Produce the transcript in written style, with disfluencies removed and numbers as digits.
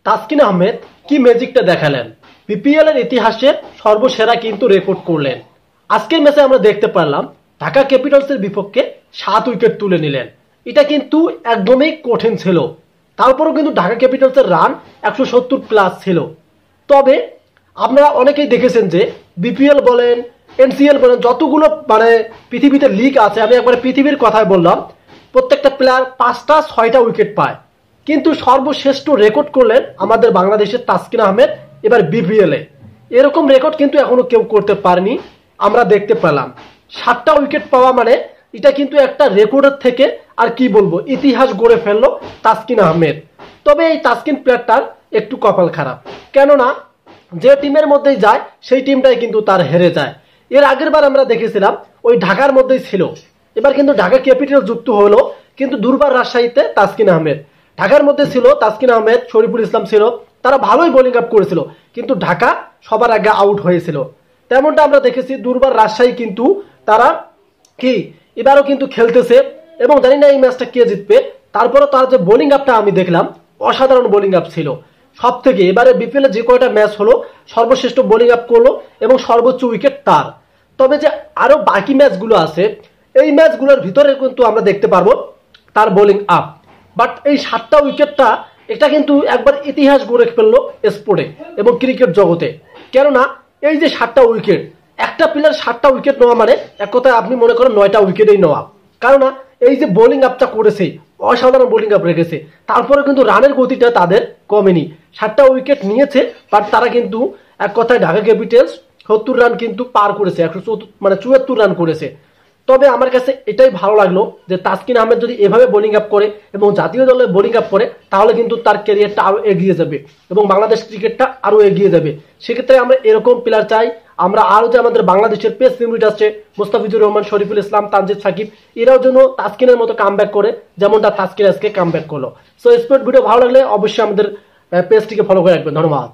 তাসকিন আহমেদ কি ম্যাজিকটা দেখালেন, বিপিএল এর ইতিহাসে সর্বসেরা কিন্তু রেকর্ড করলেন। আজকের ম্যাচে আমরা দেখতে পারলাম ঢাকা ক্যাপিটালসের বিপক্ষে 7 উইকেট তুলে নিলেন। এটা কিন্তু একদমই কঠিন ছিল। তারপরেও কিন্তু ঢাকা ক্যাপিটালসের রান 170 প্লাস ছিল। তবে আপনারা অনেকেই দেখেছেন যে বিপিএল বলেন, এনসিএল বলেন, যতগুলো পৃথিবীতে লিগ আছে, আমি একবারে পৃথিবীর কথাই বললাম, প্রত্যেকটা প্লেয়ার 5টা 6টা উইকেট পায়। কিন্তু সর্বশ্রেষ্ঠ রেকর্ড করলেন আমাদের বাংলাদেশের তাসকিন আহমেদ এবার বিপিএল এ। এরকম রেকর্ড কিন্তু এখনো কেউ করতে পারেনি। আমরা দেখতে পেলাম 7টা উইকেট পাওয়া মানে এটা কিন্তু একটা রেকর্ডের থেকে আর কি বলবো, ইতিহাস গড়ে ফেললো তাসকিন আহমেদ। তবে এই তাসকিন প্লেয়ারটার একটু কপাল খারাপ, কেননা যে টিমের মধ্যেই যায় সেই টিমটাই কিন্তু তার হেরে যায়। এর আগের বার আমরা দেখেছিলাম ওই ঢাকার মধ্যেই ছিল, এবার কিন্তু ঢাকা ক্যাপিটাল যুক্ত হলো, কিন্তু দুর্বার রাজশাহীতে তাসকিন আহমেদ। ঢাকার মধ্যে ছিল তাসকিন আহমেদ, শরীফুল ইসলাম ছিল, তারা ভালোই বোলিং আপ করেছিল, কিন্তু ঢাকা সবার আগে আউট হয়েছিল। তেমনটা আমরা দেখেছি দুর্বার রাজশাহী কিন্তু তারা কি এবারও কিন্তু খেলতেছে, এবং জানি না এই ম্যাচটা কে জিতবে। তারপরে তার যে বোলিং আপটা আমি দেখলাম, অসাধারণ বোলিং আপ ছিল। সব থেকে এবারে বিপিএল যে কয়টা ম্যাচ হলো সর্বশ্রেষ্ঠ বোলিং আপ করলো এবং সর্বোচ্চ উইকেট তার। তবে যে আরো বাকি ম্যাচগুলো আছে, এই ম্যাচগুলোর ভিতরে কিন্তু আমরা দেখতে পারবো তার বোলিং আপ। বাট এই 7টা উইকেটটা এটা কিন্তু একবার ইতিহাস গড়ে ফেললো স্পোর্টে এবং ক্রিকেট জগতে। কেননা এই যে 7টা উইকেট, একটা প্লেয়ার 7টা উইকেট নেওয়া মানে এক কথায় আপনি মনে করেন 9টা উইকেটেই নেওয়া। কেননা এই যে বোলিং আপটা করেছে, অসাধারণ বোলিং আপ রেখেছে, তারপরে কিন্তু রানের গতিটা তাদের কমেনি। 7টা উইকেট নিয়েছে, বাট তারা কিন্তু এক কথায় ঢাকা ক্যাপিটালস 70 রান কিন্তু পার করেছে, 174 রান করেছে। তবে আমার কাছে এটাই ভালো লাগলো যে তাসকিন আহমেদ যদি এভাবে বোলিং আপ করে এবং জাতীয় দলে বোলিং আপ করে, তাহলে কিন্তু তার ক্যারিয়ারটা আরো এগিয়ে যাবে এবং বাংলাদেশ ক্রিকেটটা আরো এগিয়ে যাবে। সেক্ষেত্রে আমরা এরকম প্লেয়ার চাই। আমরা আরো যে আমাদের বাংলাদেশের পেস ইউনিট আছে, মুস্তাফিজুর রহমান, শরীফুল ইসলাম, তানজিদ সাকিব, এরাও যেন তাসকিনের মতো কামব্যাক করে, যেমনটা তাসকিন আজকে কামব্যাক করলো। সো স্পোর্ট ভিডিও ভালো লাগলে অবশ্যই আমাদের পেজটিকে ফলো করে রাখবেন। ধন্যবাদ।